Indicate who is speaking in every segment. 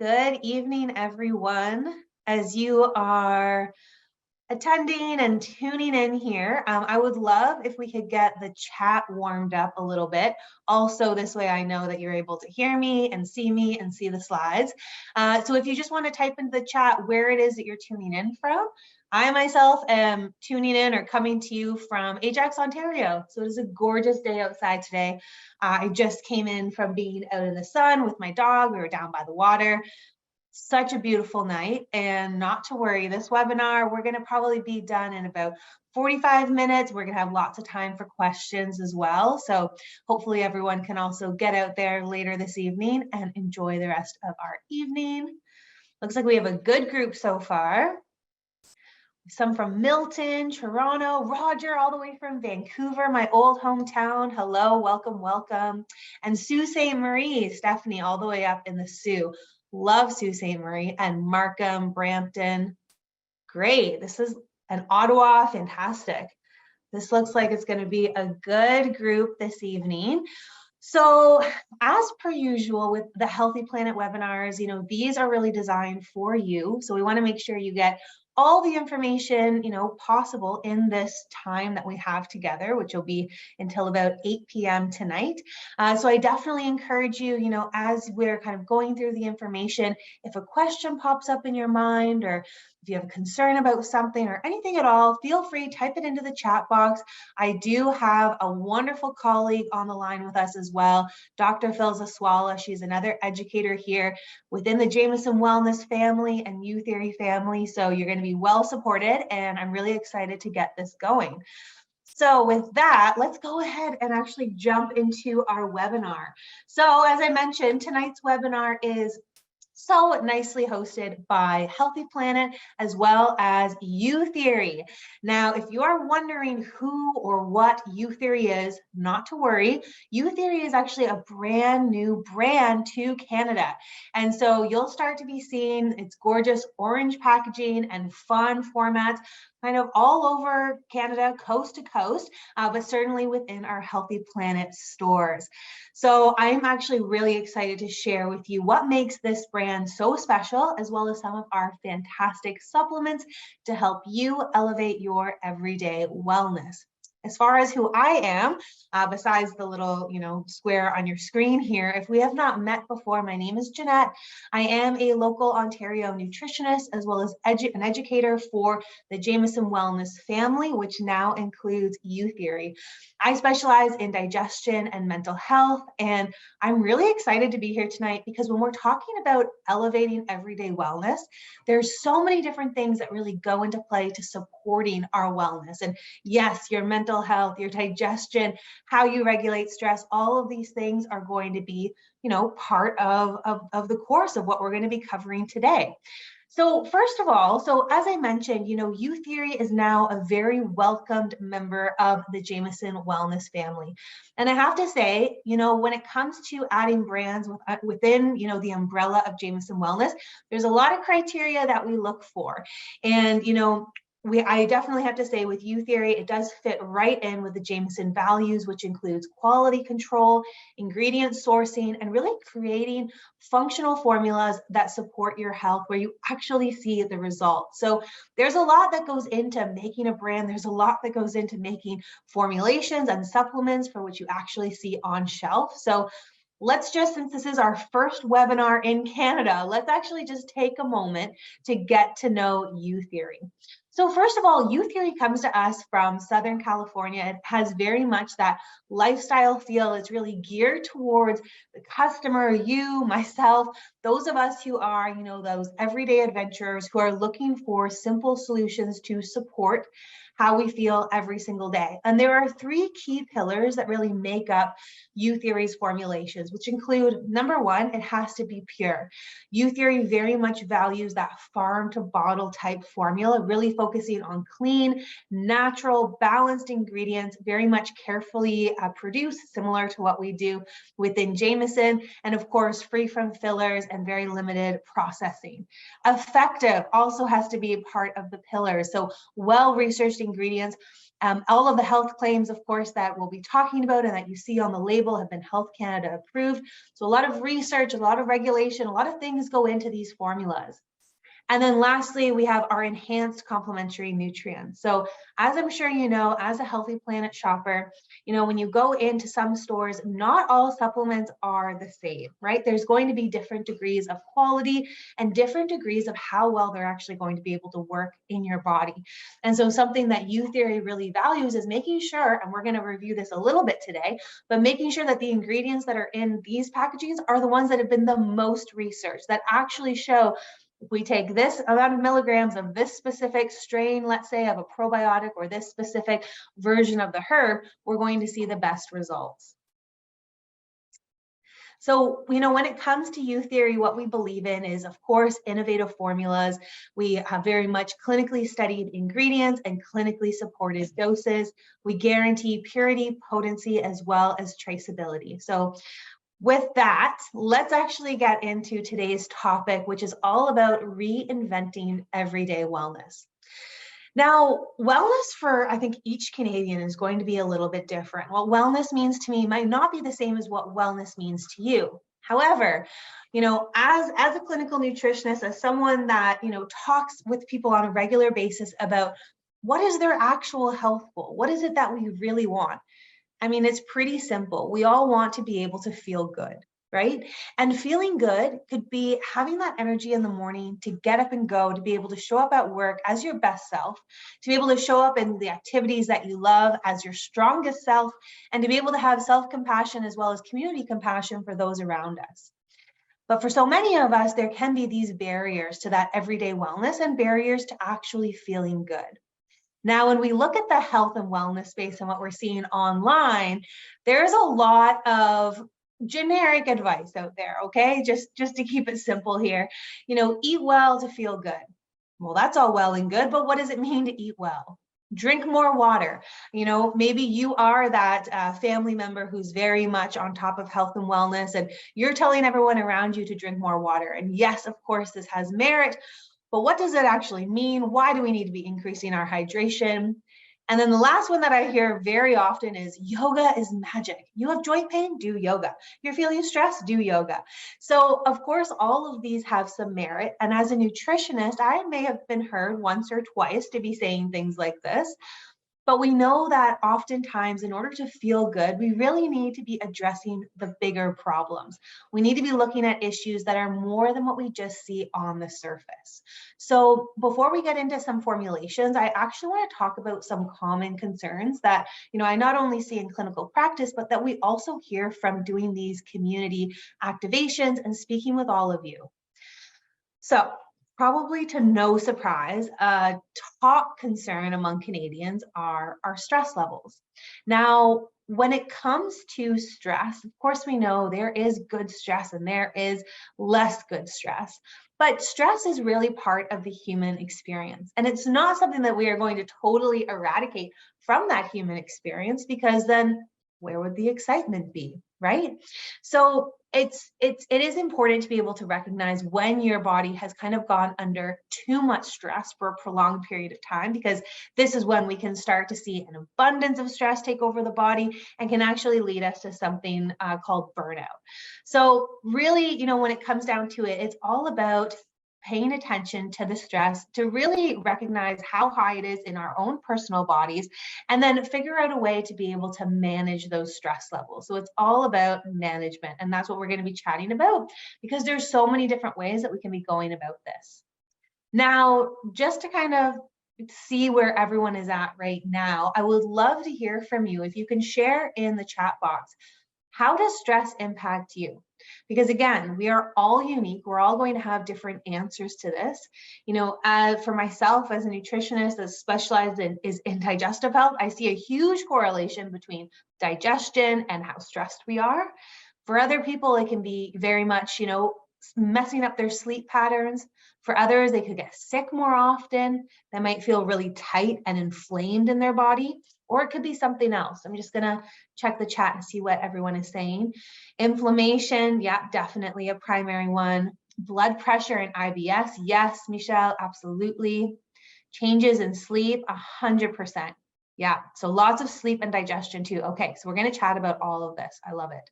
Speaker 1: Good evening, everyone. As you are attending and tuning in here, I would love if we could get the chat warmed up a little bit. Also, this way I know that you're able to hear me and see the slides. So if you just want to type into the chat where it is that you're tuning in from. I myself am tuning in or coming to you from Ajax, Ontario. So it is a gorgeous day outside today. I just came in from being out in the sun with my dog. We were down by the water. Such a beautiful night, and not to worry, this webinar, we're going to probably be done in about 45 minutes. We're going to have lots of time for questions as well. So hopefully everyone can also get out there later this evening and enjoy the rest of our evening. Looks like we have a good group so far. Some from Milton, Toronto, Roger, all the way from Vancouver, my old hometown. Hello, welcome, welcome. And Sault Ste. Marie, Stephanie, all the way up in the Sioux. Love Sault Ste. Marie, and Markham, Brampton. Great. This is an Ottawa, fantastic. This looks like it's going to be a good group this evening. So as per usual with the Healthy Planet webinars, these are really designed for you. So we want to make sure you get all the information, possible in this time that we have together, which will be until about 8 p.m. tonight. So I definitely encourage you, as we're kind of going through the information, if a question pops up in your mind, or if you have a concern about something or anything at all, feel free, type it into the chat box. I do have a wonderful colleague on the line with us as well, Dr. Phil Zaswala. She's another educator here within the Jameson Wellness family and U Theory family. So you're going to be well supported, and I'm really excited to get this going. So with that, let's go ahead and actually jump into our webinar. So as I mentioned, tonight's webinar is so nicely hosted by Healthy Planet as well as U Theory. Now, if you are wondering who or what U Theory is, not to worry. U Theory is actually a brand new brand to Canada. And so you'll start to be seeing its gorgeous orange packaging and fun formats kind of all over Canada, coast to coast, but certainly within our Healthy Planet stores. So I'm actually really excited to share with you what makes this brand so special, as well as some of our fantastic supplements to help you elevate your everyday wellness. As far as who I am, besides the little, square on your screen here, if we have not met before, my name is Jeanette. I am a local Ontario nutritionist, as well as an educator for the Jameson Wellness family, which now includes U Theory. I specialize in digestion and mental health, and I'm really excited to be here tonight because when we're talking about elevating everyday wellness, there's so many different things that really go into play to supporting our wellness. And yes, your mental health, your digestion, how you regulate stress, all of these things are going to be, part of the course of what we're going to be covering today. So first of all, so as I mentioned, U Theory is now a very welcomed member of the Jameson Wellness family. And I have to say, when it comes to adding brands within, the umbrella of Jameson Wellness, there's a lot of criteria that we look for. And, I definitely have to say with U Theory, it does fit right in with the Jameson values, which includes quality control, ingredient sourcing, and really creating functional formulas that support your health where you actually see the results. So there's a lot that goes into making a brand. There's a lot that goes into making formulations and supplements for which you actually see on shelf. So let's just, since this is our first webinar in Canada, let's actually just take a moment to get to know U Theory. So first of all, U Theory comes to us from Southern California. It has very much that lifestyle feel. It's really geared towards the customer, you, myself, those of us who are, those everyday adventurers who are looking for simple solutions to support how we feel every single day. And there are three key pillars that really make up U Theory's formulations, which include, number one, it has to be pure. U Theory very much values that farm to bottle type formula, really focusing on clean, natural, balanced ingredients, very much carefully produced, similar to what we do within Jameson, and of course, free from fillers and very limited processing. Effective also has to be a part of the pillars. So well-researched ingredients, All of the health claims, of course, that we'll be talking about and that you see on the label have been Health Canada approved. So a lot of research, a lot of regulation, a lot of things go into these formulas. And then lastly, we have our enhanced complementary nutrients. So as I'm sure you know, as a Healthy Planet shopper, when you go into some stores, not all supplements are the same, right? There's going to be different degrees of quality and different degrees of how well they're actually going to be able to work in your body. And so something that U Theory really values is making sure, and we're going to review this a little bit today, but making sure that the ingredients that are in these packagings are the ones that have been the most researched, that actually show if we take this amount of milligrams of this specific strain, let's say of a probiotic or this specific version of the herb, we're going to see the best results. So, when it comes to U Theory, what we believe in is, of course, innovative formulas. We have very much clinically studied ingredients and clinically supported doses. We guarantee purity, potency, as well as traceability. So with that, let's actually get into today's topic, which is all about reinventing everyday wellness. Now, wellness for, I think, each Canadian is going to be a little bit different. What wellness means to me might not be the same as what wellness means to you. However, as a clinical nutritionist, as someone that, talks with people on a regular basis about what is their actual health goal, what is it that we really want? I mean, it's pretty simple. We all want to be able to feel good, right? And feeling good could be having that energy in the morning to get up and go, to be able to show up at work as your best self, to be able to show up in the activities that you love as your strongest self, and to be able to have self-compassion as well as community compassion for those around us. But for so many of us, there can be these barriers to that everyday wellness and barriers to actually feeling good. Now, when we look at the health and wellness space and what we're seeing online, there's a lot of generic advice out there, okay? Just to keep it simple here, eat well to feel good. Well, that's all well and good, but what does it mean to eat well? Drink more water. Maybe you are that family member who's very much on top of health and wellness, and you're telling everyone around you to drink more water. And yes, of course, this has merit. But what does it actually mean? Why do we need to be increasing our hydration? And then the last one that I hear very often is yoga is magic. You have joint pain? Do yoga. You're feeling stressed? Do yoga. So of course, all of these have some merit. And as a nutritionist, I may have been heard once or twice to be saying things like this. But we know that oftentimes, in order to feel good, we really need to be addressing the bigger problems. We need to be looking at issues that are more than what we just see on the surface. So before we get into some formulations, I actually want to talk about some common concerns that, I not only see in clinical practice, but that we also hear from doing these community activations and speaking with all of you. So probably to no surprise, a top concern among Canadians are our stress levels. Now, when it comes to stress, of course, we know there is good stress and there is less good stress. But stress is really part of the human experience. And it's not something that we are going to totally eradicate from that human experience, because then where would the excitement be, right? So it is important to be able to recognize when your body has kind of gone under too much stress for a prolonged period of time, because this is when we can start to see an abundance of stress take over the body and can actually lead us to something called burnout. So really, when it comes down to it, it's all about paying attention to the stress, to really recognize how high it is in our own personal bodies, and then figure out a way to be able to manage those stress levels. So it's all about management, and that's what we're going to be chatting about, because there's so many different ways that we can be going about this. Now, just to kind of see where everyone is at right now, I would love to hear from you. If you can share in the chat box, how does stress impact you? Because again, we are all unique. We're all going to have different answers to this. For myself as a nutritionist that specialized in digestive health, I see a huge correlation between digestion and how stressed we are. For other people, it can be very much, messing up their sleep patterns. For others, they could get sick more often. They might feel really tight and inflamed in their body, or it could be something else. I'm just gonna check the chat and see what everyone is saying. Inflammation, yeah, definitely a primary one. Blood pressure and IBS, yes, Michelle, absolutely. Changes in sleep, 100%. Yeah, so lots of sleep and digestion too. Okay, so we're going to chat about all of this. I love it.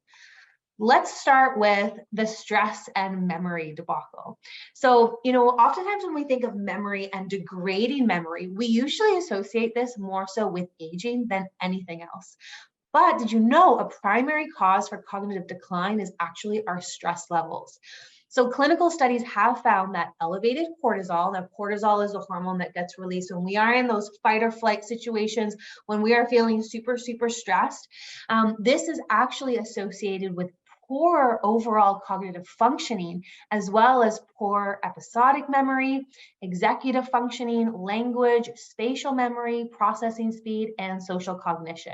Speaker 1: Let's start with the stress and memory debacle. So, oftentimes when we think of memory and degrading memory, we usually associate this more so with aging than anything else. But did you know a primary cause for cognitive decline is actually our stress levels? So clinical studies have found that elevated cortisol, now cortisol is a hormone that gets released when we are in those fight or flight situations, when we are feeling super, super stressed. This is actually associated with poor overall cognitive functioning, as well as poor episodic memory, executive functioning, language, spatial memory, processing speed, and social cognition.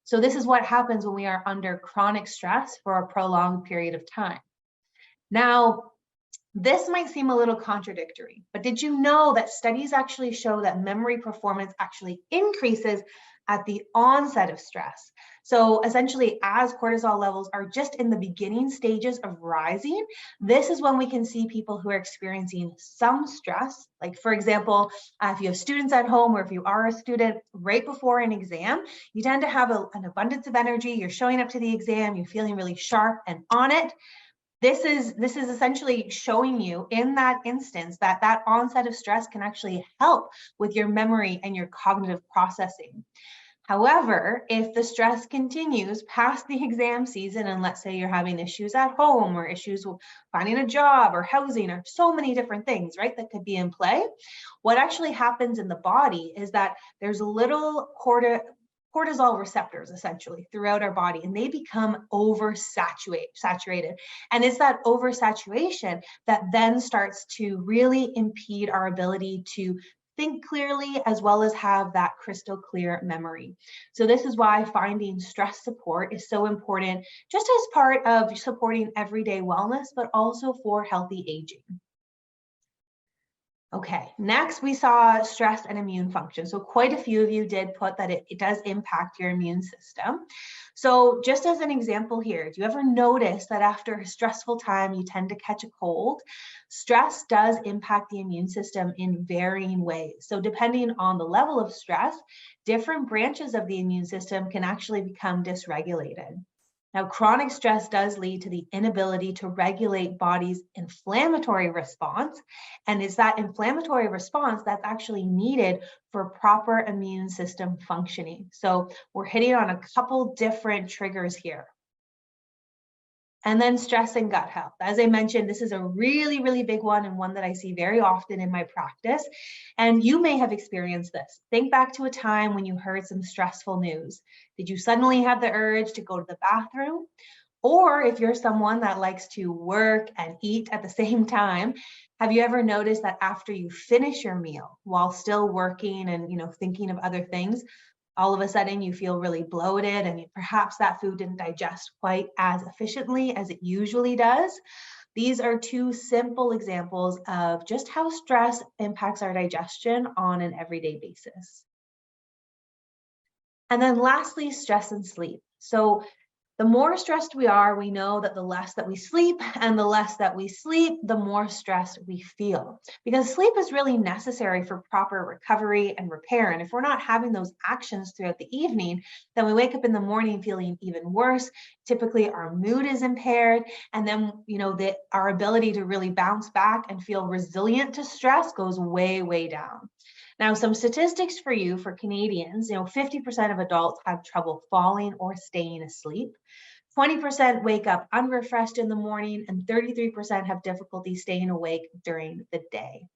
Speaker 1: So this is what happens when we are under chronic stress for a prolonged period of time. Now, this might seem a little contradictory, but did you know that studies actually show that memory performance actually increases at the onset of stress? So essentially, as cortisol levels are just in the beginning stages of rising, this is when we can see people who are experiencing some stress. Like, for example, if you have students at home, or if you are a student right before an exam, you tend to have an abundance of energy. You're showing up to the exam, you're feeling really sharp and on it. This is essentially showing you in that instance that onset of stress can actually help with your memory and your cognitive processing. However, if the stress continues past the exam season, and let's say you're having issues at home or issues with finding a job or housing or so many different things, right, that could be in play, what actually happens in the body is that there's little cortisol receptors essentially throughout our body, and they become saturated. And it's that oversaturation that then starts to really impede our ability to think clearly, as well as have that crystal clear memory. So this is why finding stress support is so important, just as part of supporting everyday wellness, but also for healthy aging. Okay, next we saw stress and immune function. So quite a few of you did put that it does impact your immune system. So just as an example here, do you ever notice that after a stressful time, you tend to catch a cold? Stress does impact the immune system in varying ways. So depending on the level of stress, different branches of the immune system can actually become dysregulated. Now, chronic stress does lead to the inability to regulate body's inflammatory response, and it's that inflammatory response that's actually needed for proper immune system functioning. So we're hitting on a couple different triggers here. And then stress and gut health. As I mentioned, this is a really, really big one, and one that I see very often in my practice. And you may have experienced this. Think back to a time when you heard some stressful news. Did you suddenly have the urge to go to the bathroom? Or if you're someone that likes to work and eat at the same time, have you ever noticed that after you finish your meal while still working and thinking of other things, all of a sudden you feel really bloated, and perhaps that food didn't digest quite as efficiently as it usually does? These are two simple examples of just how stress impacts our digestion on an everyday basis. And then lastly, stress and sleep. So the more stressed we are, we know that the less that we sleep, and the less that we sleep, the more stressed we feel. Because sleep is really necessary for proper recovery and repair. And if we're not having those actions throughout the evening, then we wake up in the morning feeling even worse. Typically, our mood is impaired, and then our ability to really bounce back and feel resilient to stress goes way, way down. Now, some statistics for you for Canadians, 50% of adults have trouble falling or staying asleep. 20% wake up unrefreshed in the morning, and 33% have difficulty staying awake during the day.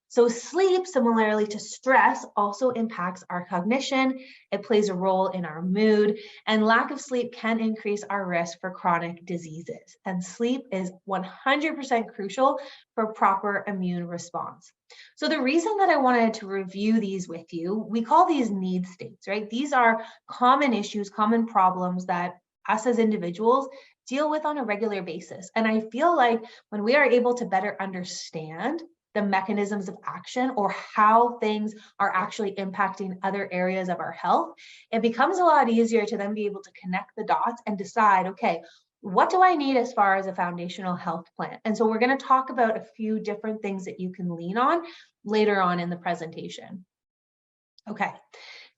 Speaker 1: So sleep, similarly to stress, also impacts our cognition. It plays a role in our mood, and lack of sleep can increase our risk for chronic diseases. And sleep is 100% crucial for proper immune response. So the reason that I wanted to review these with you, we call these need states, right? These are common issues, common problems that us as individuals deal with on a regular basis. And I feel like when we are able to better understand the mechanisms of action, or how things are actually impacting other areas of our health, it becomes a lot easier to then be able to connect the dots and decide, okay, what do I need as far as a foundational health plan? And so we're going to talk about a few different things that you can lean on later on in the presentation. Okay,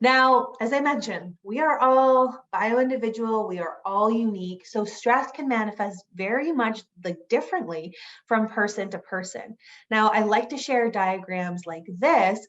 Speaker 1: Now, as I mentioned, we are all bio-individual, we are all unique. So stress can manifest very much differently from person to person. Now, I like to share diagrams like this,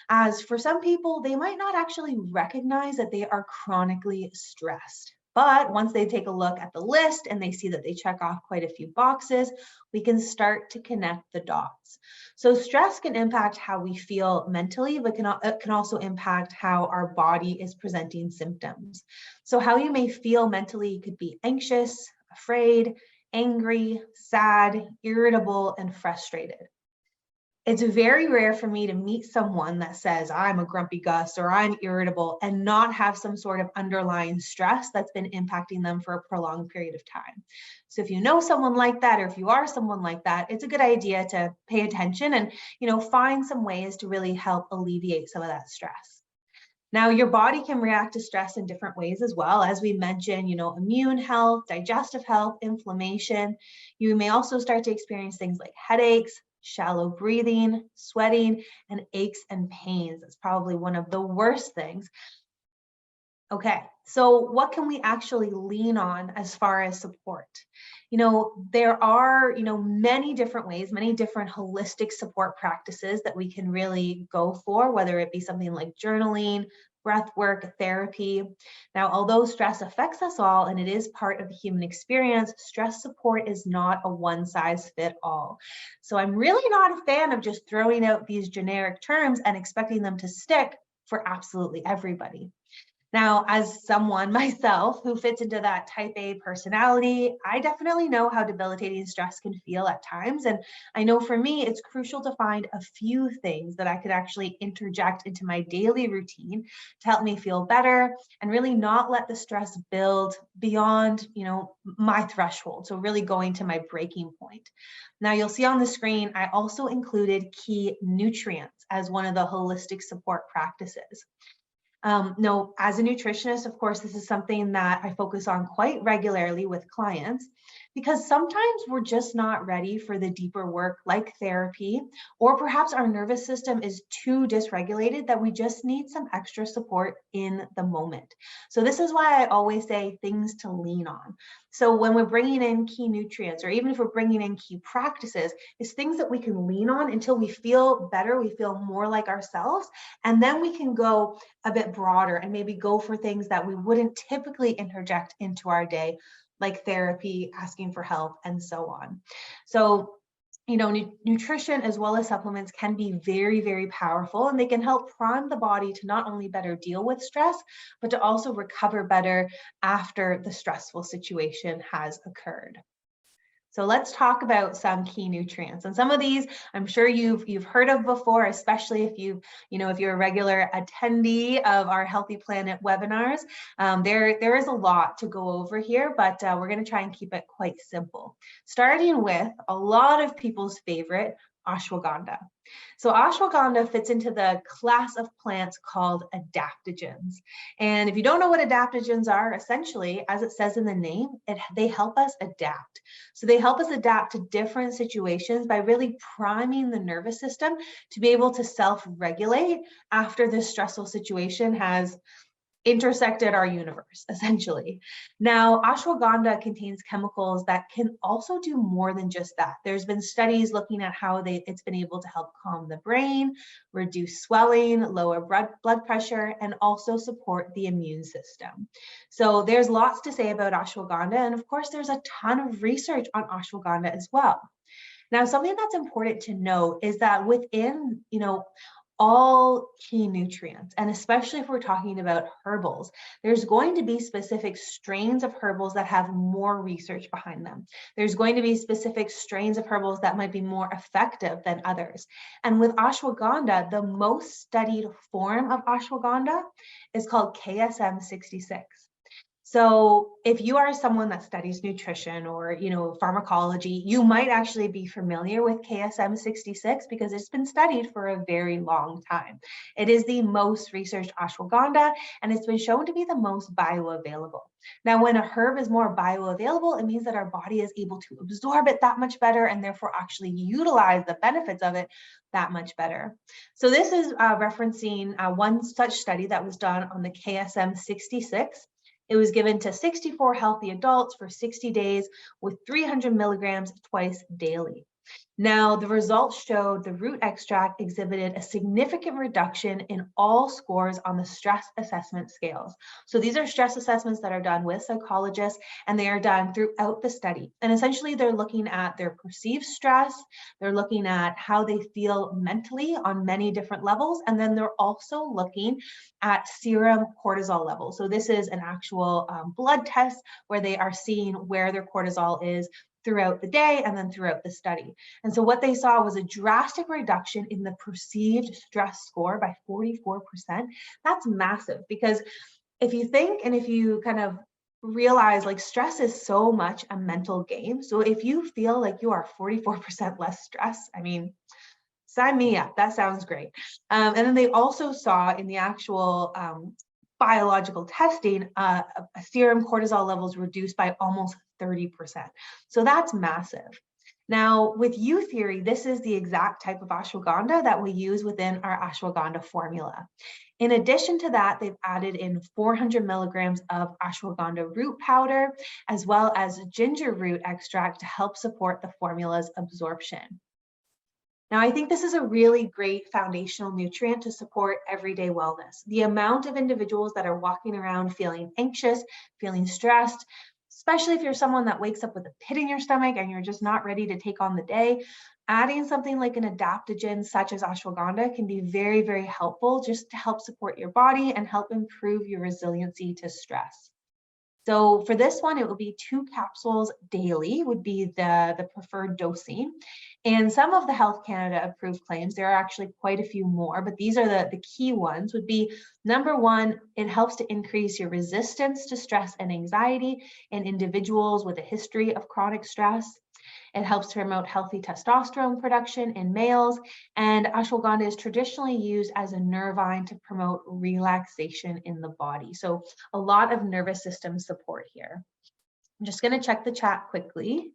Speaker 1: as for some people, they might not actually recognize that they are chronically stressed. But once they take a look at the list and they see that they check off quite a few boxes, we can start to connect the dots. So stress can impact how we feel mentally, but it can also impact how our body is presenting symptoms. So how you may feel mentally could be anxious, afraid, angry, sad, irritable, and frustrated. It's very rare for me to meet someone that says, I'm a grumpy Gus or I'm irritable, and not have some sort of underlying stress that's been impacting them for a prolonged period of time. So if you know someone like that, or if you are someone like that, it's a good idea to pay attention and, find some ways to really help alleviate some of that stress. Now, your body can react to stress in different ways as well. As we mentioned, immune health, digestive health, inflammation. You may also start to experience things like headaches, shallow breathing, sweating, and aches and pains. That's probably one of the worst things. Okay, so what can we actually lean on as far as support? There are, many different ways, many different holistic support practices that we can really go for, whether it be something like journaling, breath work, therapy. Now, although stress affects us all and it is part of the human experience, stress support is not a one size fit all. So I'm really not a fan of just throwing out these generic terms and expecting them to stick for absolutely everybody. Now, as someone myself who fits into that type A personality, I definitely know how debilitating stress can feel at times. And I know for me, it's crucial to find a few things that I could actually interject into my daily routine to help me feel better and really not let the stress build beyond, my threshold. So really going to my breaking point. Now you'll see on the screen, I also included key nutrients as one of the holistic support practices. No, as a nutritionist, of course, this is something that I focus on quite regularly with clients because sometimes we're just not ready for the deeper work like therapy, or perhaps our nervous system is too dysregulated that we just need some extra support in the moment. So this is why I always say things to lean on. So when we're bringing in key nutrients, or even if we're bringing in key practices, it's things that we can lean on until we feel better, we feel more like ourselves, and then we can go a bit broader and maybe go for things that we wouldn't typically interject into our day, like therapy, asking for help, and so on. So, nutrition as well as supplements can be very, very powerful, and they can help prime the body to not only better deal with stress, but to also recover better after the stressful situation has occurred. So let's talk about some key nutrients. And some of these I'm sure you've heard of before, especially if if you're a regular attendee of our Healthy Planet webinars. There is a lot to go over here, but we're going to try and keep it quite simple. Starting with a lot of people's favorite, ashwagandha. So ashwagandha fits into the class of plants called adaptogens. And if you don't know what adaptogens are, essentially, as it says in the name, they help us adapt. So they help us adapt to different situations by really priming the nervous system to be able to self-regulate after this stressful situation has intersected our universe, essentially. Now, ashwagandha contains chemicals that can also do more than just that. There's been studies looking at how it's been able to help calm the brain, reduce swelling, lower blood pressure, and also support the immune system. So there's lots to say about ashwagandha. And of course, there's a ton of research on ashwagandha as well. Now, something that's important to note is that within, all key nutrients, and especially if we're talking about herbals, there's going to be specific strains of herbals that have more research behind them. There's going to be specific strains of herbals that might be more effective than others. And with ashwagandha, the most studied form of ashwagandha is called KSM 66. So if you are someone that studies nutrition or, pharmacology, you might actually be familiar with KSM 66 because it's been studied for a very long time. It is the most researched ashwagandha, and it's been shown to be the most bioavailable. Now, when a herb is more bioavailable, it means that our body is able to absorb it that much better and therefore actually utilize the benefits of it that much better. So this is referencing one such study that was done on the KSM 66. It was given to 64 healthy adults for 60 days with 300 milligrams twice daily. Now, the results showed the root extract exhibited a significant reduction in all scores on the stress assessment scales. So these are stress assessments that are done with psychologists, and they are done throughout the study. And essentially, they're looking at their perceived stress, they're looking at how they feel mentally on many different levels, and then they're also looking at serum cortisol levels. So this is an actual blood test where they are seeing where their cortisol is throughout the day and then throughout the study. And so what they saw was a drastic reduction in the perceived stress score by 44%. That's massive, because if you think and if you kind of realize, like, stress is so much a mental game. So if you feel like you are 44% less stressed, I mean, sign me up. That sounds great. And then they also saw in the actual biological testing, serum cortisol levels reduced by almost 30%. So that's massive. Now, with U theory, this is the exact type of ashwagandha that we use within our ashwagandha formula. In addition to that, they've added in 400 milligrams of ashwagandha root powder, as well as ginger root extract to help support the formula's absorption. Now, I think this is a really great foundational nutrient to support everyday wellness. The amount of individuals that are walking around feeling anxious, feeling stressed, especially if you're someone that wakes up with a pit in your stomach and you're just not ready to take on the day, adding something like an adaptogen such as ashwagandha can be very, very helpful just to help support your body and help improve your resiliency to stress. So for this one, it would be 2 capsules daily would be the preferred dosing. And some of the Health Canada approved claims, there are actually quite a few more, but these are the key ones, would be number 1, it helps to increase your resistance to stress and anxiety in individuals with a history of chronic stress. It helps to promote healthy testosterone production in males, and ashwagandha is traditionally used as a nervine to promote relaxation in the body. So a lot of nervous system support here. I'm just going to check the chat quickly.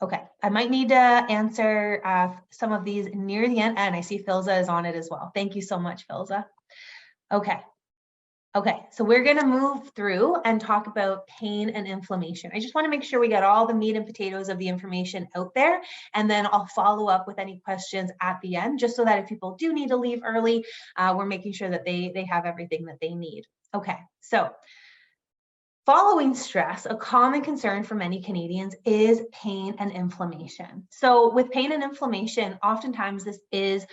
Speaker 1: Okay, I might need to answer some of these near the end, and I see Philza is on it as well. Thank you so much, Philza. Okay, so we're going to move through and talk about pain and inflammation. I just want to make sure we get all the meat and potatoes of the information out there, and then I'll follow up with any questions at the end, just so that if people do need to leave early, we're making sure that they have everything that they need. Okay, so following stress, a common concern for many Canadians is pain and inflammation. So with pain and inflammation, oftentimes this is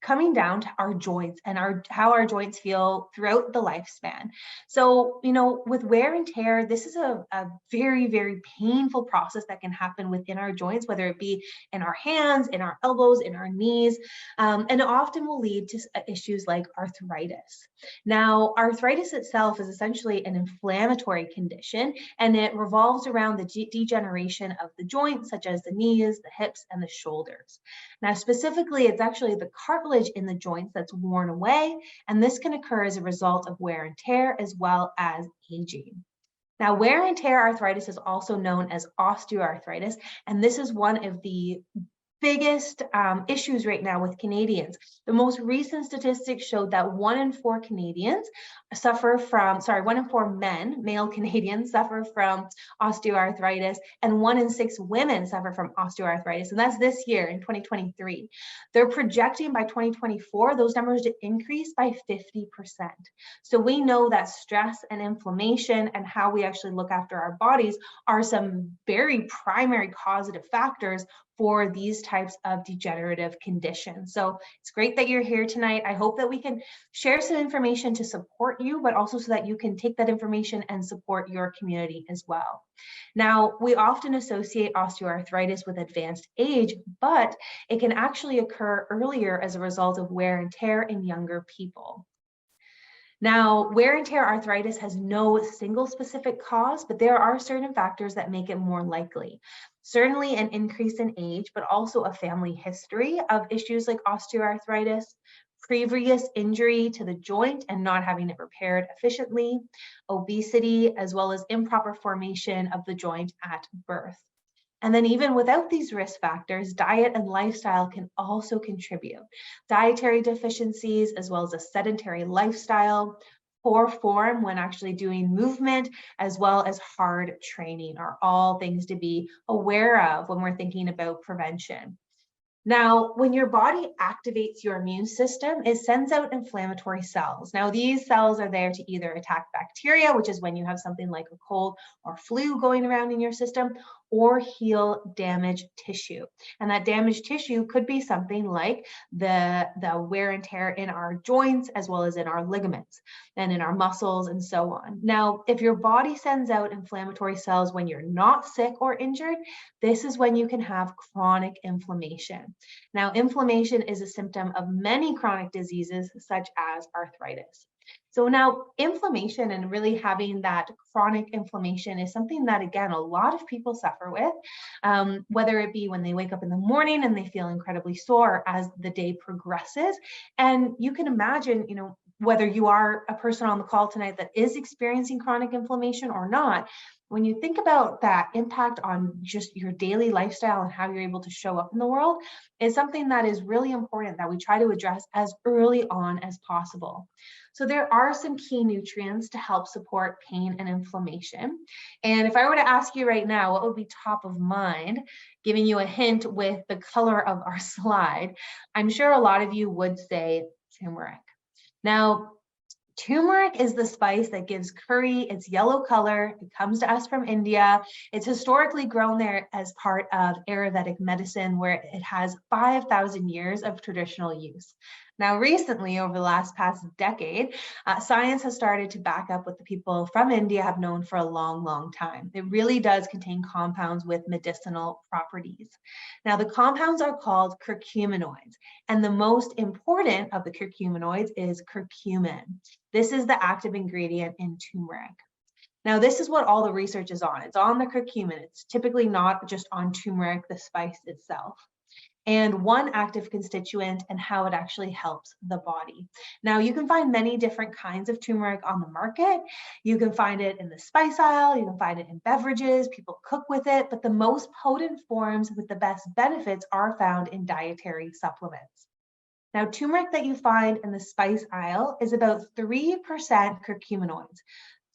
Speaker 1: coming down to our joints and how our joints feel throughout the lifespan. So, with wear and tear, this is a very, very painful process that can happen within our joints, whether it be in our hands, in our elbows, in our knees, and it often will lead to issues like arthritis. Now, arthritis itself is essentially an inflammatory condition, and it revolves around the degeneration of the joints, such as the knees, the hips, and the shoulders. Now, specifically, it's actually the cartilage in the joints that's worn away, and this can occur as a result of wear and tear as well as aging. Now, wear and tear arthritis is also known as osteoarthritis, and this is one of the biggest issues right now with Canadians. The most recent statistics showed that 1 in 4 Canadians suffer from, 1 in 4 men, male Canadians, suffer from osteoarthritis, and 1 in 6 women suffer from osteoarthritis, and that's this year in 2023. They're projecting by 2024 those numbers to increase by 50%. So we know that stress and inflammation and how we actually look after our bodies are some very primary causative factors for these types of degenerative conditions. So it's great that you're here tonight. I hope that we can share some information to support you, but also so that you can take that information and support your community as well. Now, we often associate osteoarthritis with advanced age, but it can actually occur earlier as a result of wear and tear in younger people. Now, wear and tear arthritis has no single specific cause, but there are certain factors that make it more likely. Certainly an increase in age, but also a family history of issues like osteoarthritis, previous injury to the joint and not having it repaired efficiently, obesity, as well as improper formation of the joint at birth. And then even without these risk factors, diet and lifestyle can also contribute. Dietary deficiencies, as well as a sedentary lifestyle, poor form when actually doing movement, as well as hard training are all things to be aware of when we're thinking about prevention. Now, when your body activates your immune system, it sends out inflammatory cells. Now, these cells are there to either attack bacteria, which is when you have something like a cold or flu going around in your system, or heal damaged tissue. And that damaged tissue could be something like the wear and tear in our joints, as well as in our ligaments and in our muscles and so on. Now, if your body sends out inflammatory cells when you're not sick or injured, this is when you can have chronic inflammation. Now, inflammation is a symptom of many chronic diseases, such as arthritis. So now inflammation and really having that chronic inflammation is something that, again, a lot of people suffer with, whether it be when they wake up in the morning and they feel incredibly sore as the day progresses. And you can imagine, whether you are a person on the call tonight that is experiencing chronic inflammation or not, when you think about that impact on just your daily lifestyle and how you're able to show up in the world, is something that is really important that we try to address as early on as possible. So there are some key nutrients to help support pain and inflammation. And if I were to ask you right now, what would be top of mind, giving you a hint with the color of our slide, I'm sure a lot of you would say turmeric. Now, turmeric is the spice that gives curry its yellow color. It comes to us from India. It's historically grown there as part of Ayurvedic medicine, where it has 5,000 years of traditional use. Now, recently, over the past decade, science has started to back up what the people from India have known for a long, long time. It really does contain compounds with medicinal properties. Now, the compounds are called curcuminoids, and the most important of the curcuminoids is curcumin. This is the active ingredient in turmeric. Now, this is what all the research is on. It's on the curcumin. It's typically not just on turmeric, the spice itself, and one active constituent and how it actually helps the body. Now, you can find many different kinds of turmeric on the market. You can find it in the spice aisle, you can find it in beverages, people cook with it, but the most potent forms with the best benefits are found in dietary supplements. Now, turmeric that you find in the spice aisle is about 3% curcuminoids.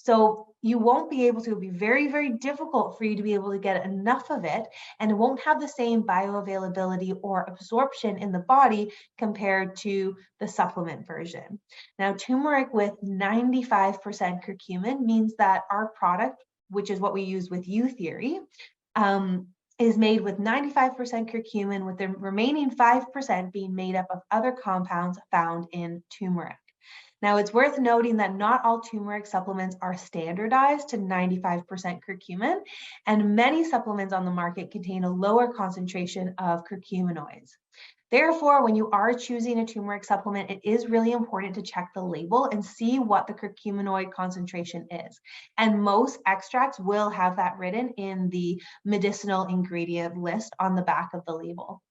Speaker 1: So you won't be able to, it'll be very, very difficult for you to be able to get enough of it, and it won't have the same bioavailability or absorption in the body compared to the supplement version. Now, turmeric with 95% curcumin means that our product, which is what we use with U Theory, is made with 95% curcumin, with the remaining 5% being made up of other compounds found in turmeric. Now, it's worth noting that not all turmeric supplements are standardized to 95% curcumin, and many supplements on the market contain a lower concentration of curcuminoids. Therefore, when you are choosing a turmeric supplement, it is really important to check the label and see what the curcuminoid concentration is. And most extracts will have that written in the medicinal ingredient list on the back of the label.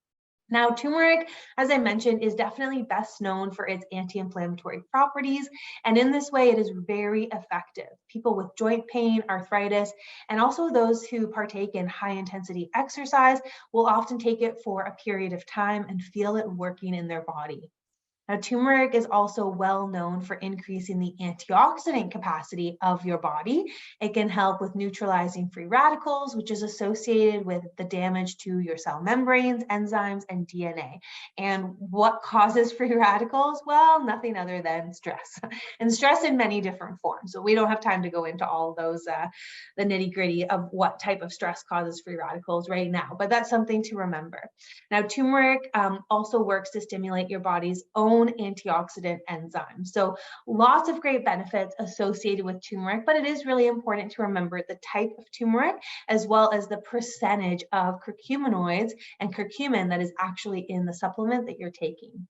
Speaker 1: Now, turmeric, as I mentioned, is definitely best known for its anti-inflammatory properties, and in this way, it is very effective. People with joint pain, arthritis, and also those who partake in high-intensity exercise will often take it for a period of time and feel it working in their body. Now, turmeric is also well known for increasing the antioxidant capacity of your body. It can help with neutralizing free radicals, which is associated with the damage to your cell membranes, enzymes, and DNA. And what causes free radicals? Well, nothing other than stress, and stress in many different forms. So we don't have time to go into all those, the nitty-gritty of what type of stress causes free radicals right now, but that's something to remember. Now, turmeric also works to stimulate your body's own antioxidant enzymes. So lots of great benefits associated with turmeric, but it is really important to remember the type of turmeric as well as the percentage of curcuminoids and curcumin that is actually in the supplement that you're taking.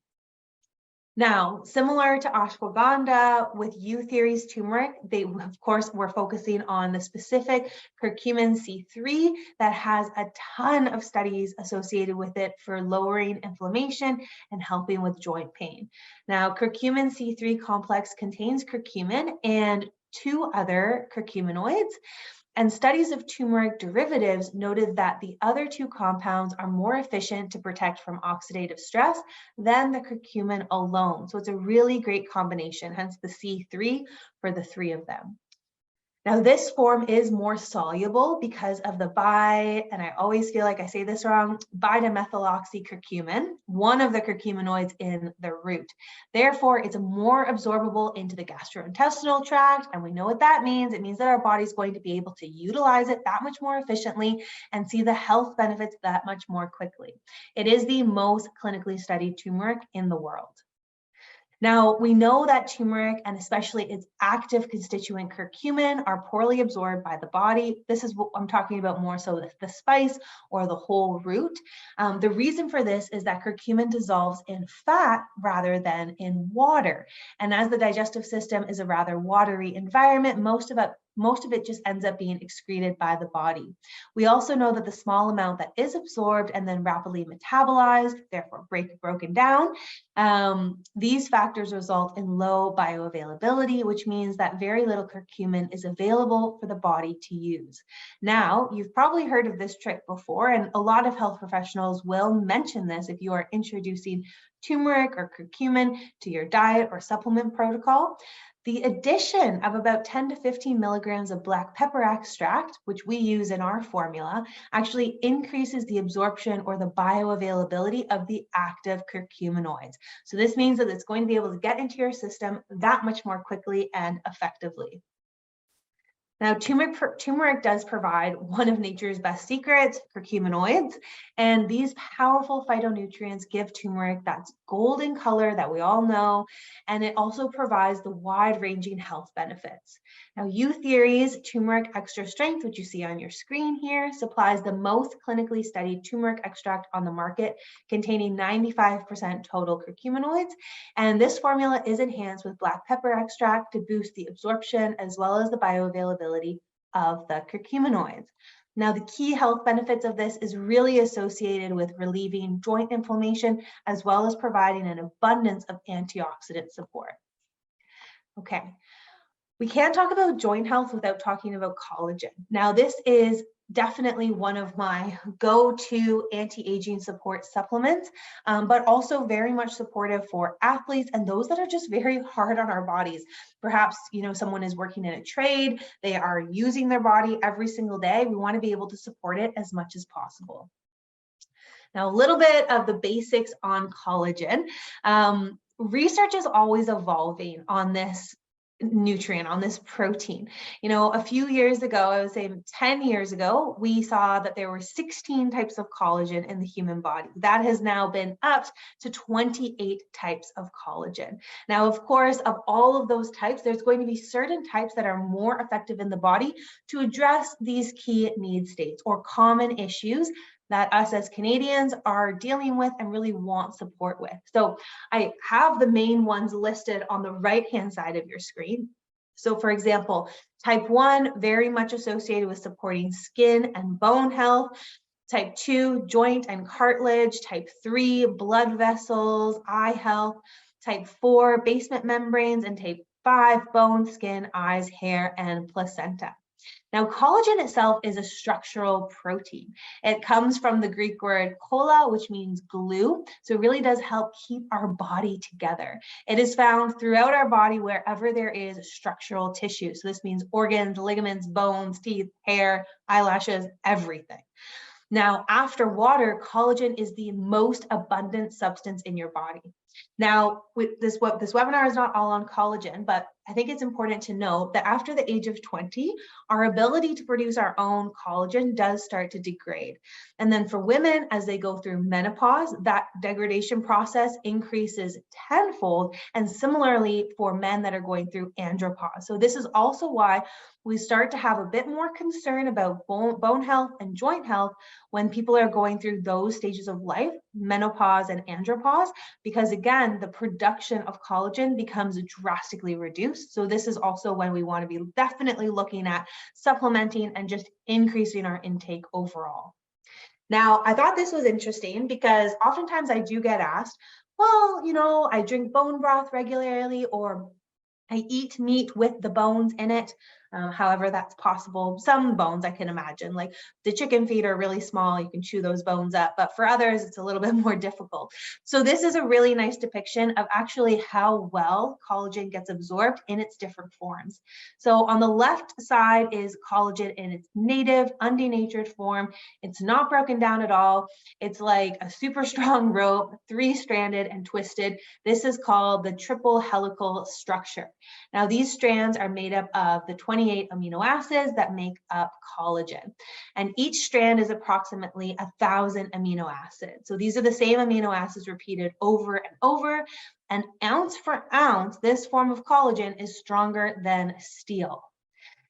Speaker 1: Now, similar to ashwagandha, with Eutheres turmeric, they of course were focusing on the specific curcumin C3 that has a ton of studies associated with it for lowering inflammation and helping with joint pain. Now, curcumin C3 complex contains curcumin and two other curcuminoids. And studies of turmeric derivatives noted that the other two compounds are more efficient to protect from oxidative stress than the curcumin alone. So it's a really great combination, hence the C3 for the three of them. Now, this form is more soluble because of the and I always feel like I say this wrong, dimethyloxycurcumin, one of the curcuminoids in the root. Therefore, it's more absorbable into the gastrointestinal tract, and we know what that means. It means that our body's going to be able to utilize it that much more efficiently and see the health benefits that much more quickly. It is the most clinically studied turmeric in the world. Now, we know that turmeric, and especially its active constituent curcumin, are poorly absorbed by the body. This is what I'm talking about more so the spice or the whole root. The reason for this is that curcumin dissolves in fat rather than in water. And as the digestive system is a rather watery environment, most of it just ends up being excreted by the body. We also know that the small amount that is absorbed and then rapidly metabolized, therefore broken down, these factors result in low bioavailability, which means that very little curcumin is available for the body to use. Now, you've probably heard of this trick before, and a lot of health professionals will mention this if you are introducing turmeric or curcumin to your diet or supplement protocol. The addition of about 10 to 15 milligrams of black pepper extract, which we use in our formula, actually increases the absorption or the bioavailability of the active curcuminoids. So this means that it's going to be able to get into your system that much more quickly and effectively. Now, turmeric does provide one of nature's best secrets, curcuminoids, and these powerful phytonutrients give turmeric that golden color that we all know, and it also provides the wide-ranging health benefits. Now, Eutheres turmeric extra strength, which you see on your screen here, supplies the most clinically studied turmeric extract on the market, containing 95% total curcuminoids, and this formula is enhanced with black pepper extract to boost the absorption as well as the bioavailability of the curcuminoids. Now, the key health benefits of this is really associated with relieving joint inflammation as well as providing an abundance of antioxidant support. Okay, we can't talk about joint health without talking about collagen. Now, this is definitely one of my go-to anti-aging support supplements, but also very much supportive for athletes and those that are just very hard on our bodies. Perhaps, someone is working in a trade, they are using their body every single day. We want to be able to support it as much as possible. Now, a little bit of the basics on collagen. Research is always evolving on this nutrient, on this protein. A few years ago, I would say 10 years ago, we saw that there were 16 types of collagen in the human body. That has now been upped to 28 types of collagen. Now, of course, of all of those types, there's going to be certain types that are more effective in the body to address these key need states or common issues that us as Canadians are dealing with and really want support with. So I have the main ones listed on the right-hand side of your screen. So for example, type 1, very much associated with supporting skin and bone health. Type 2, joint and cartilage. Type 3, blood vessels, eye health. Type 4, basement membranes. And type 5, bone, skin, eyes, hair, and placenta. Now, collagen itself is a structural protein. It comes from the Greek word kolla, which means glue. So it really does help keep our body together. It is found throughout our body wherever there is structural tissue. So this means organs, ligaments, bones, teeth, hair, eyelashes, everything. Now, after water, collagen is the most abundant substance in your body. Now, this webinar is not all on collagen, but I think it's important to note that after the age of 20, our ability to produce our own collagen does start to degrade. And then for women, as they go through menopause, that degradation process increases tenfold, and similarly for men that are going through andropause. So this is also why we start to have a bit more concern about bone health and joint health when people are going through those stages of life, menopause and andropause, because again, the production of collagen becomes drastically reduced. So this is also when we want to be definitely looking at supplementing and just increasing our intake overall. Now, I thought this was interesting because oftentimes I do get asked, well, I drink bone broth regularly, or I eat meat with the bones in it. However, that's possible. Some bones I can imagine, like the chicken feet are really small. You can chew those bones up, but for others, it's a little bit more difficult. So this is a really nice depiction of actually how well collagen gets absorbed in its different forms. So on the left side is collagen in its native, undenatured form. It's not broken down at all. It's like a super strong rope, 3-stranded and twisted. This is called the triple helical structure. Now, these strands are made up of the 28 amino acids that make up collagen. And each strand is approximately 1,000 amino acids. So these are the same amino acids repeated over and over. And ounce for ounce, this form of collagen is stronger than steel.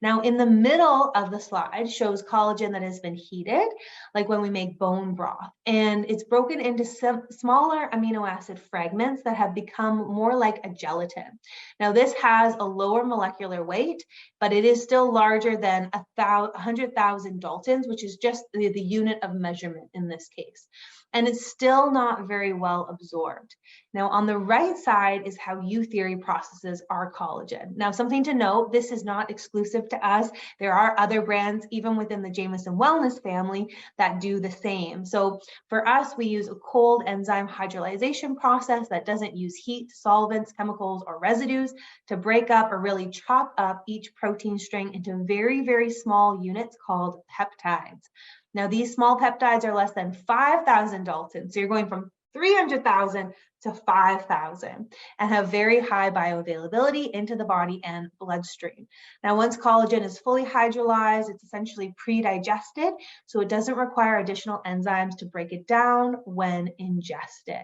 Speaker 1: Now, in the middle of the slide shows collagen that has been heated, like when we make bone broth, and it's broken into some smaller amino acid fragments that have become more like a gelatin. Now, this has a lower molecular weight, but it is still larger than 100,000 Daltons, which is just the unit of measurement in this case. And it's still not very well absorbed. Now, on the right side is how Youtheory processes our collagen. Now, something to note, this is not exclusive to us. There are other brands, even within the Jamieson Wellness family, that do the same. So for us, we use a cold enzyme hydrolyzation process that doesn't use heat, solvents, chemicals, or residues to break up or really chop up each protein string into very, very small units called peptides. Now, these small peptides are less than 5,000 Daltons. So you're going from 300,000 to 5,000 and have very high bioavailability into the body and bloodstream. Now, once collagen is fully hydrolyzed, it's essentially pre-digested, so it doesn't require additional enzymes to break it down when ingested.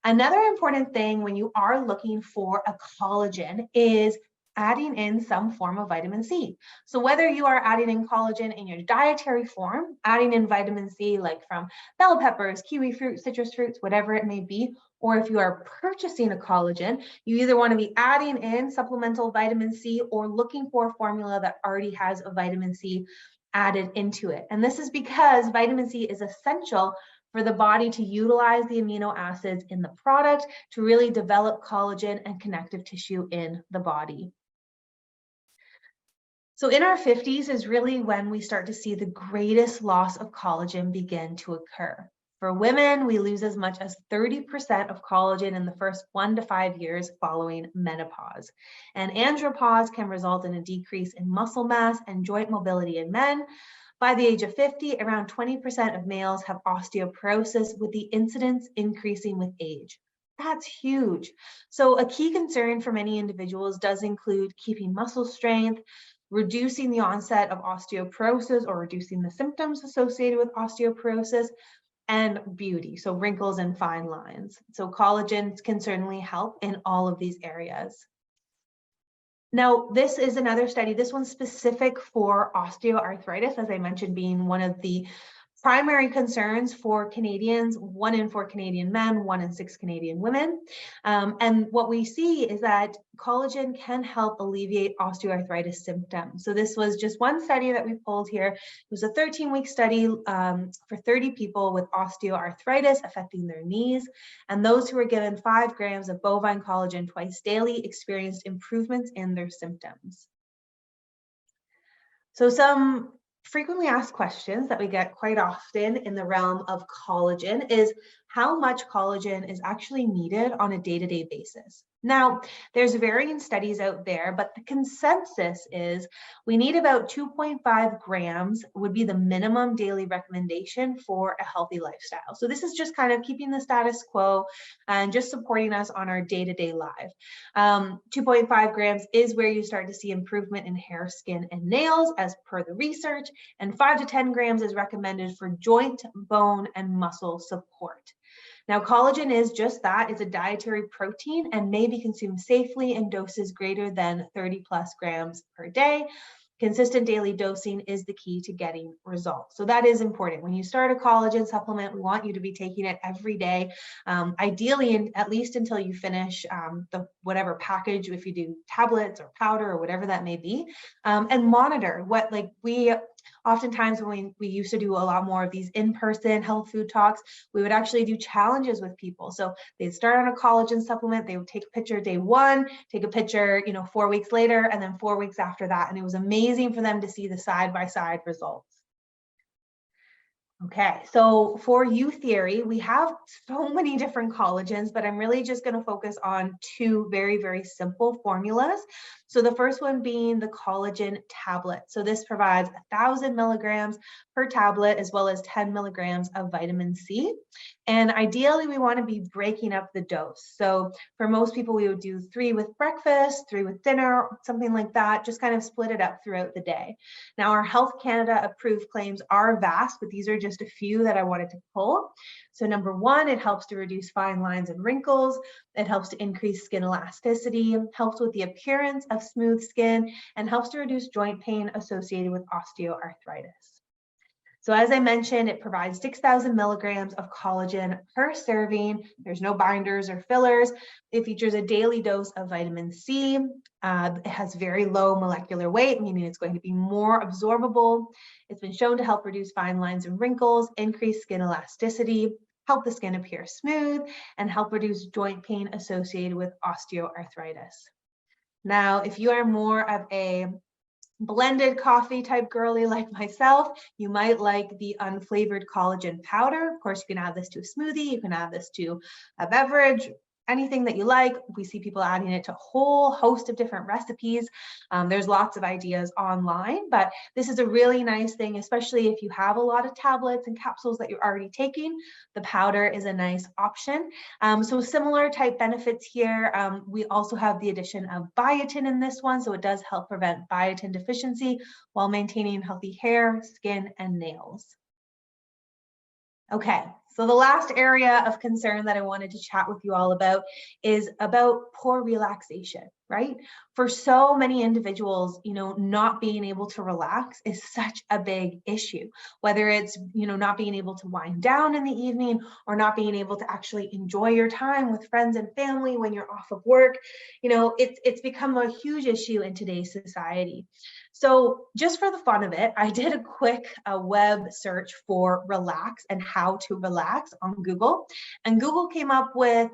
Speaker 1: Another important thing when you are looking for a collagen is adding in some form of vitamin C. So whether you are adding in collagen in your dietary form, adding in vitamin C like from bell peppers, kiwi fruit, citrus fruits, whatever it may be, or if you are purchasing a collagen, you either want to be adding in supplemental vitamin C or looking for a formula that already has a vitamin C added into it. And this is because vitamin C is essential for the body to utilize the amino acids in the product to really develop collagen and connective tissue in the body. So in our 50s is really when we start to see the greatest loss of collagen begin to occur. For women, we lose as much as 30% of collagen in the first 1 to 5 years following menopause. And andropause can result in a decrease in muscle mass and joint mobility in men. By the age of 50, around 20% of males have osteoporosis, with the incidence increasing with age. That's huge. So a key concern for many individuals does include keeping muscle strength, reducing the onset of osteoporosis or reducing the symptoms associated with osteoporosis, and beauty, so wrinkles and fine lines. So collagen can certainly help in all of these areas. Now, this is another study, this one's specific for osteoarthritis, as I mentioned, being one of the primary concerns for Canadians, 1 in 4 Canadian men, 1 in 6 Canadian women. And what we see is that collagen can help alleviate osteoarthritis symptoms. So this was just one study that we pulled here. It was a 13-week study for 30 people with osteoarthritis affecting their knees. And those who were given 5 grams of bovine collagen twice daily experienced improvements in their symptoms. So some frequently asked questions that we get quite often in the realm of collagen is how much collagen is actually needed on a day-to-day basis. Now, there's varying studies out there, but the consensus is we need about 2.5 grams would be the minimum daily recommendation for a healthy lifestyle. So this is just kind of keeping the status quo and just supporting us on our day-to-day life. 2.5 grams is where you start to see improvement in hair, skin, and nails as per the research, and 5 to 10 grams is recommended for joint, bone, and muscle support. Now, collagen is just that. It's a dietary protein and may be consumed safely in doses greater than 30 plus grams per day. consistent daily dosing is the key to getting results. So that is important. When you start a collagen supplement, we want you to be taking it every day, ideally, at least until you finish the whatever package, if you do tablets or powder or whatever that may be, and monitor what, like, we oftentimes when we used to do a lot more of these in-person health food talks, we would actually do challenges with people. So they'd start on a collagen supplement, they would take a picture day one, take a picture, 4 weeks later, and then 4 weeks after that. And it was amazing for them to see the side-by-side results. Okay, so for You Theory, we have so many different collagens, but I'm really just going to focus on two very, very simple formulas. So the first one being the collagen tablet. So this provides 1,000 milligrams per tablet, as well as 10 milligrams of vitamin C. And ideally, we want to be breaking up the dose. So for most people, we would do 3 with breakfast, 3 with dinner, something like that, just kind of split it up throughout the day. Now, our Health Canada approved claims are vast, but these are just a few that I wanted to pull. So number one, it helps to reduce fine lines and wrinkles. It helps to increase skin elasticity, helps with the appearance of smooth skin, and helps to reduce joint pain associated with osteoarthritis. So as I mentioned, it provides 6,000 milligrams of collagen per serving. There's no binders or fillers. It features a daily dose of vitamin C. It has very low molecular weight, meaning it's going to be more absorbable. It's been shown to help reduce fine lines and wrinkles, increase skin elasticity, help the skin appear smooth, and help reduce joint pain associated with osteoarthritis. Now, if you are more of a blended coffee type girly like myself, you might like the unflavored collagen powder. Of course, you can add this to a smoothie, you can add this to a beverage, anything that you like. We see people adding it to a whole host of different recipes. There's lots of ideas online, but this is a really nice thing, especially if you have a lot of tablets and capsules that you're already taking. The powder is a nice option. So similar type benefits here. We also have the addition of biotin in this one, so it does help prevent biotin deficiency while maintaining healthy hair, skin, and nails. Okay, so the last area of concern that I wanted to chat with you all about is about poor relaxation, right? For so many individuals, not being able to relax is such a big issue, whether it's, not being able to wind down in the evening or not being able to actually enjoy your time with friends and family when you're off of work. It's become a huge issue in today's society. So just for the fun of it, I did a quick web search for relax and how to relax on Google, and Google came up with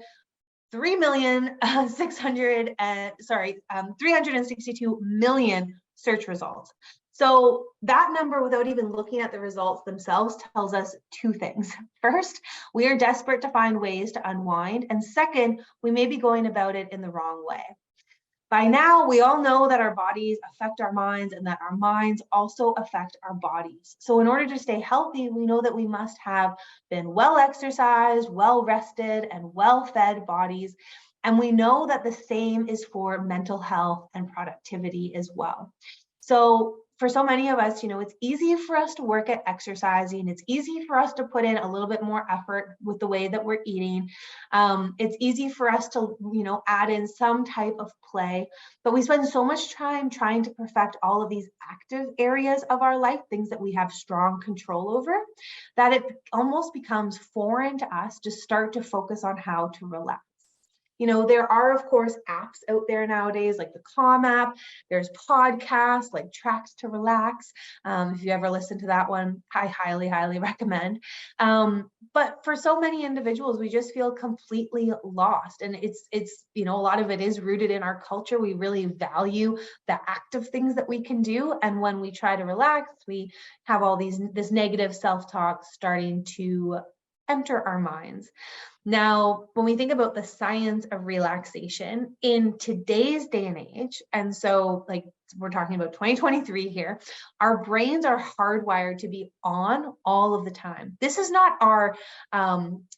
Speaker 1: 362 million search results. So that number, without even looking at the results themselves, tells us two things. First, we are desperate to find ways to unwind, and second, we may be going about it in the wrong way. By now, we all know that our bodies affect our minds and that our minds also affect our bodies. So in order to stay healthy, we know that we must have been well exercised, well rested, and well-fed bodies. And we know that the same is for mental health and productivity as well. So for so many of us, it's easy for us to work at exercising. It's easy for us to put in a little bit more effort with the way that we're eating. It's easy for us to, add in some type of play, but we spend so much time trying to perfect all of these active areas of our life, things that we have strong control over, that it almost becomes foreign to us to start to focus on how to relax. There are, of course, apps out there nowadays, like the Calm app. There's podcasts like Tracks to Relax. If you ever listen to that one, I highly, highly recommend. But for so many individuals, we just feel completely lost. And it's a lot of it is rooted in our culture. We really value the active things that we can do. And when we try to relax, we have all this negative self-talk starting to enter our minds. Now, when we think about the science of relaxation in today's day and age, and so we're talking about 2023 here, our brains are hardwired to be on all of the time. This is not our,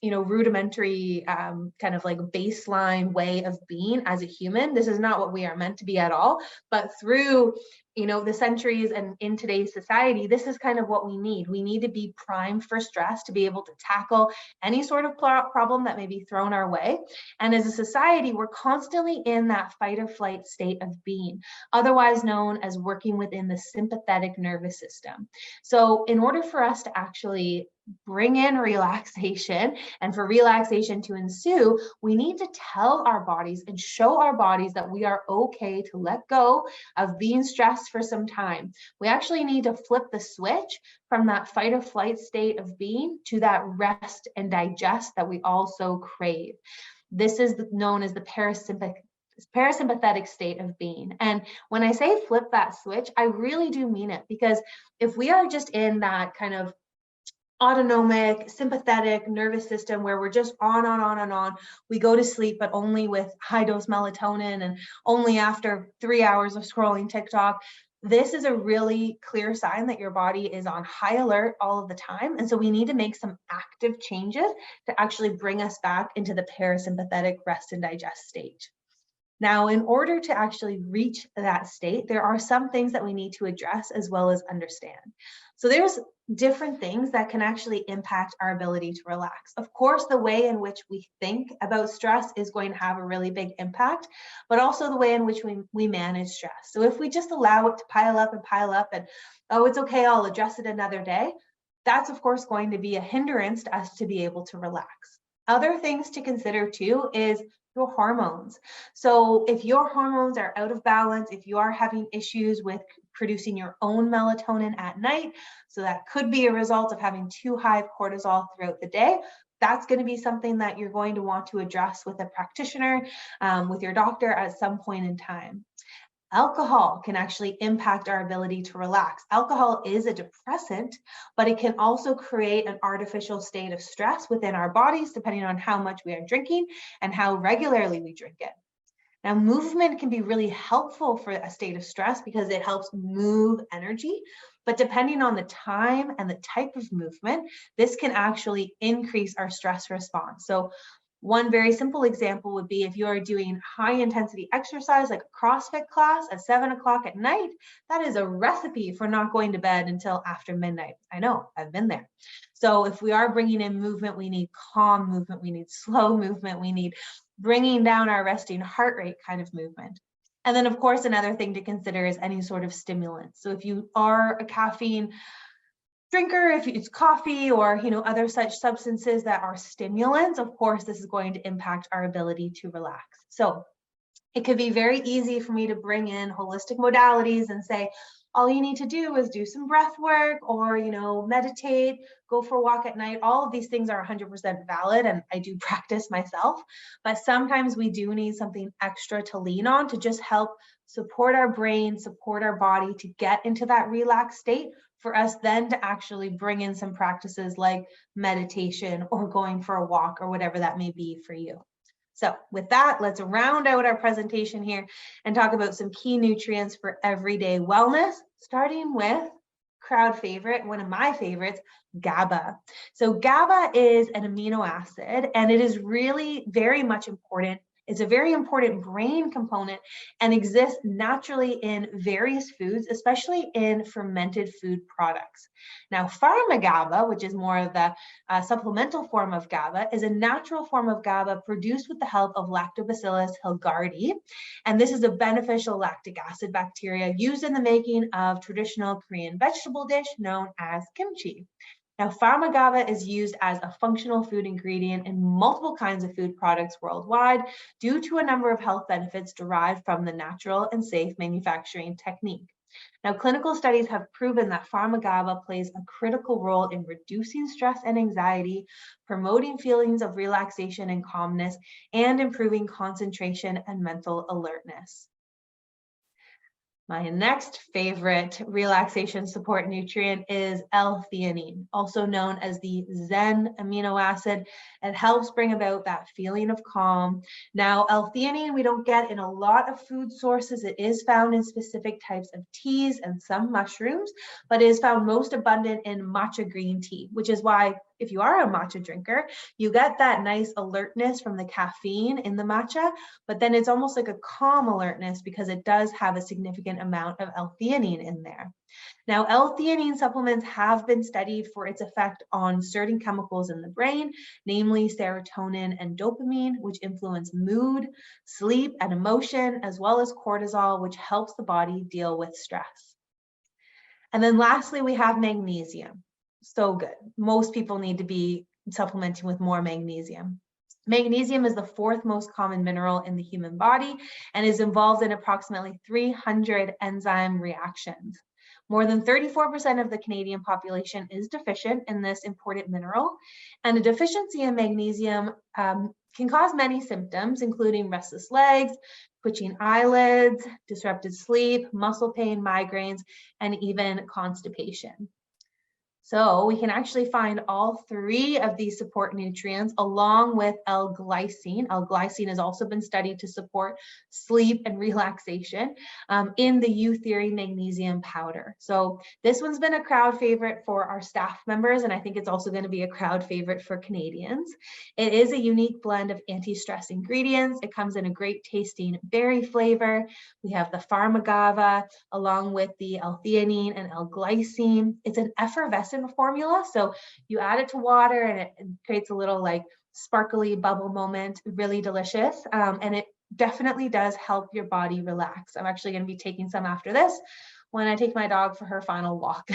Speaker 1: rudimentary kind of like baseline way of being as a human. This is not what we are meant to be at all, but through the centuries and in today's society, this is kind of what we need. We need to be primed for stress to be able to tackle any sort of problem problem that may be thrown our way. And as a society, we're constantly in that fight or flight state of being, otherwise known as working within the sympathetic nervous system. So in order for us to actually bring in relaxation and for relaxation to ensue, we need to tell our bodies and show our bodies that we are okay to let go of being stressed for some time. We actually need to flip the switch from that fight or flight state of being to that rest and digest that we also crave. This is known as the parasympathetic state of being. And when I say flip that switch, I really do mean it, because if we are just in that kind of autonomic, sympathetic nervous system where we're just on, we go to sleep, but only with high dose melatonin and only after 3 hours of scrolling TikTok, this is a really clear sign that your body is on high alert all of the time. And so we need to make some active changes to actually bring us back into the parasympathetic rest and digest state. Now, in order to actually reach that state, there are some things that we need to address as well as understand. So there's different things that can actually impact our ability to relax. Of course, the way in which we think about stress is going to have a really big impact, but also the way in which we manage stress. So if we just allow it to pile up and, oh, it's okay, I'll address it another day, that's of course going to be a hindrance to us to be able to relax. Other things to consider too is your hormones. So if your hormones are out of balance, if you are having issues with producing your own melatonin at night, so that could be a result of having too high of cortisol throughout the day, that's going to be something that you're going to want to address with a practitioner, with your doctor at some point in time. Alcohol can actually impact our ability to relax. Alcohol is a depressant, but it can also create an artificial state of stress within our bodies, depending on how much we are drinking and how regularly we drink it. Now, movement can be really helpful for a state of stress because it helps move energy, but depending on the time and the type of movement, this can actually increase our stress response. So one very simple example would be if you are doing high intensity exercise, like a CrossFit class at 7 o'clock at night, that is a recipe for not going to bed until after midnight. I know, I've been there. So if we are bringing in movement, we need calm movement, we need slow movement, we need bringing down our resting heart rate kind of movement. And then of course, another thing to consider is any sort of stimulant. So if you are a caffeine drinker, if it's coffee or other such substances that are stimulants, of course, this is going to impact our ability to relax. So it could be very easy for me to bring in holistic modalities and say, all you need to do is do some breath work or, meditate, go for a walk at night. All of these things are 100% valid, and I do practice myself. But sometimes we do need something extra to lean on to just help support our brain, support our body to get into that relaxed state, for us then to actually bring in some practices like meditation or going for a walk or whatever that may be for you. So with that, let's round out our presentation here and talk about some key nutrients for everyday wellness, starting with crowd favorite, one of my favorites, GABA. So GABA is an amino acid, and it is really very much important. It's a very important brain component and exists naturally in various foods, especially in fermented food products. Now, pharma-GABA, which is more of the supplemental form of GABA, is a natural form of GABA produced with the help of Lactobacillus hilgardi. And this is a beneficial lactic acid bacteria used in the making of traditional Korean vegetable dish known as kimchi. Now, pharma-GABA is used as a functional food ingredient in multiple kinds of food products worldwide due to a number of health benefits derived from the natural and safe manufacturing technique. Now, clinical studies have proven that pharma-GABA plays a critical role in reducing stress and anxiety, promoting feelings of relaxation and calmness, and improving concentration and mental alertness. My next favorite relaxation support nutrient is L-theanine, also known as the Zen amino acid. It helps bring about that feeling of calm. Now, L-theanine we don't get in a lot of food sources. It is found in specific types of teas and some mushrooms, but it is found most abundant in matcha green tea, which is why if you are a matcha drinker, you get that nice alertness from the caffeine in the matcha, but then it's almost like a calm alertness because it does have a significant amount of L-theanine in there. Now, L-theanine supplements have been studied for its effect on certain chemicals in the brain, namely serotonin and dopamine, which influence mood, sleep, and emotion, as well as cortisol, which helps the body deal with stress. And then lastly, we have magnesium. So good. Most people need to be supplementing with more magnesium. Magnesium is the fourth most common mineral in the human body and is involved in approximately 300 enzyme reactions. More than 34% of the Canadian population is deficient in this important mineral, and a deficiency in magnesium can cause many symptoms, including restless legs, twitching eyelids, disrupted sleep, muscle pain, migraines, and even constipation. So we can actually find all three of these support nutrients along with L-glycine. L-glycine has also been studied to support sleep and relaxation in the Euthery magnesium powder. So this one's been a crowd favorite for our staff members, and I think it's also going to be a crowd favorite for Canadians. It is a unique blend of anti-stress ingredients. It comes in a great tasting berry flavor. We have the pharmagava along with the L-theanine and L-glycine. It's an effervescent formula, so you add it to water and it creates a little like sparkly bubble moment, really delicious, and it definitely does help your body relax. I'm actually going to be taking some after this when I take my dog for her final walk.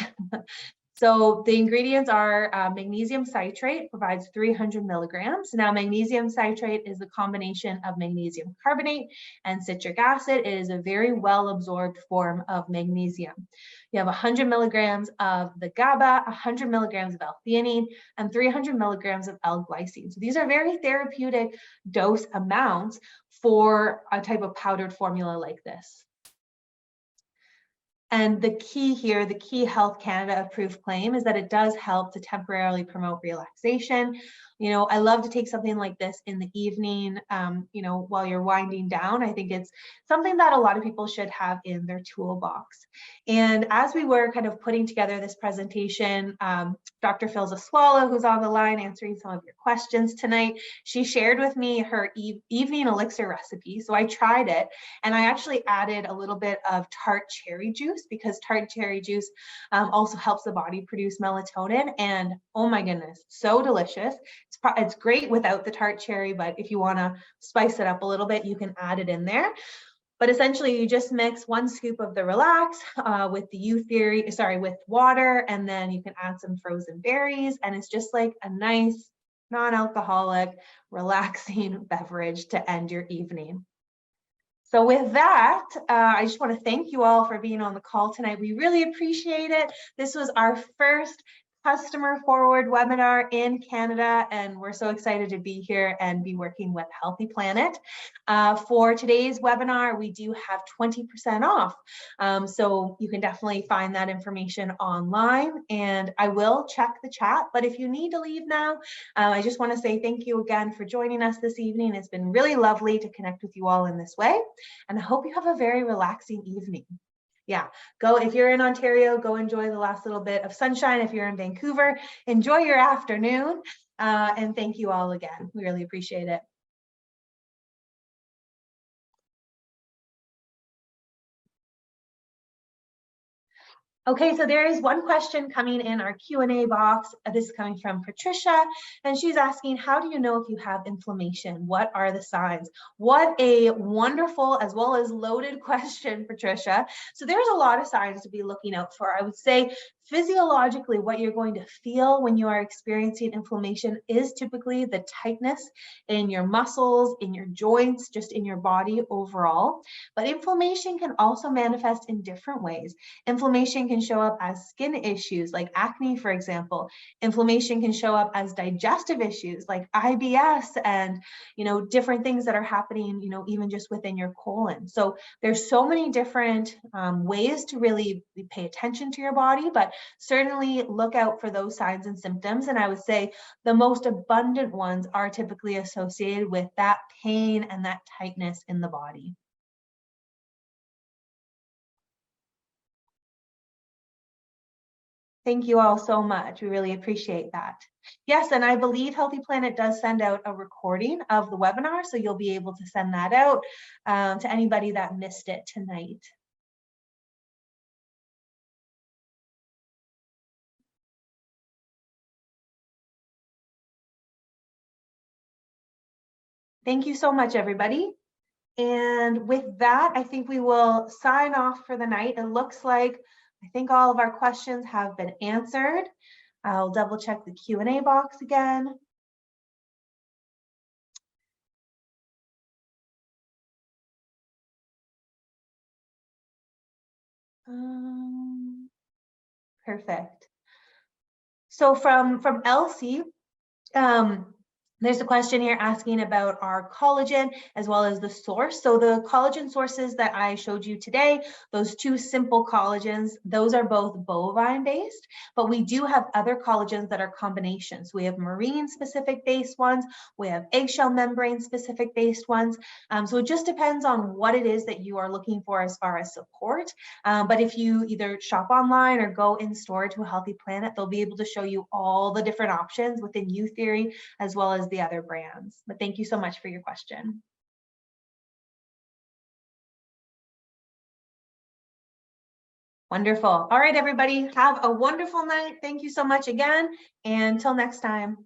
Speaker 1: So the ingredients are magnesium citrate, provides 300 milligrams. Now, magnesium citrate is a combination of magnesium carbonate and citric acid. It is a very well absorbed form of magnesium. You have 100 milligrams of the GABA, 100 milligrams of L-theanine, and 300 milligrams of L-glycine. So these are very therapeutic dose amounts for a type of powdered formula like this. And the key here, the key Health Canada approved claim is that it does help to temporarily promote relaxation. You know, I love to take something like this in the evening, you know, while you're winding down. I think it's something that a lot of people should have in their toolbox. And as we were kind of putting together this presentation, Dr. Phil Zaswala, who's on the line answering some of your questions tonight, she shared with me her evening elixir recipe. So I tried it, and I actually added a little bit of tart cherry juice because tart cherry juice also helps the body produce melatonin. And oh my goodness, so delicious. It's great without the tart cherry, but if you want to spice it up a little bit, you can add it in there. But essentially, you just mix 1 scoop of the Relax with the Euthery, with water, and then you can add some frozen berries, and it's just like a nice, non-alcoholic, relaxing beverage to end your evening. So with that, I just want to thank you all for being on the call tonight. We really appreciate it. This was our first customer forward webinar in Canada, and we're so excited to be here and be working with Healthy Planet. For today's webinar, we do have 20% off. So you can definitely find that information online, and I will check the chat, but if you need to leave now, I just want to say thank you again for joining us this evening. It's been really lovely to connect with you all in this way, and I hope you have a very relaxing evening. Yeah, go, if you're in Ontario, go enjoy the last little bit of sunshine. If you're in Vancouver, enjoy your afternoon. And thank you all again. We really appreciate it. Okay, so there is one question coming in our Q&A box. This is coming from Patricia, and she's asking, how do you know if you have inflammation? What are the signs? What a wonderful as well as loaded question, Patricia. So there's a lot of signs to be looking out for. I would say physiologically, what you're going to feel when you are experiencing inflammation is typically the tightness in your muscles, in your joints, just in your body overall. But inflammation can also manifest in different ways. Inflammation can show up as skin issues like acne, for example. Inflammation can show up as digestive issues like IBS and, you know, different things that are happening, you know, even just within your colon. So there's so many different ways to really pay attention to your body, but certainly look out for those signs and symptoms. And I would say the most abundant ones are typically associated with that pain and that tightness in the body. Thank you all so much. We really appreciate that. Yes, and I believe Healthy Planet does send out a recording of the webinar, so you'll be able to send that out to anybody that missed it tonight. Thank you so much, everybody. And with that, I think we will sign off for the night. It looks like I think all of our questions have been answered. I'll double check the Q&A box again. Perfect. So from Elsie, there's a question here asking about our collagen as well as the source. So the collagen sources that I showed you today, those two simple collagens, those are both bovine based, but we do have other collagens that are combinations. We have marine specific based ones, we have eggshell membrane specific based ones. So it just depends on what it is that you are looking for as far as support. But if you either shop online or go in store to a Healthy Planet, they'll be able to show you all the different options within U Theory as well as the other brands. But thank you so much for your question. Wonderful. All right, everybody, have a wonderful night. Thank you so much again. And until next time.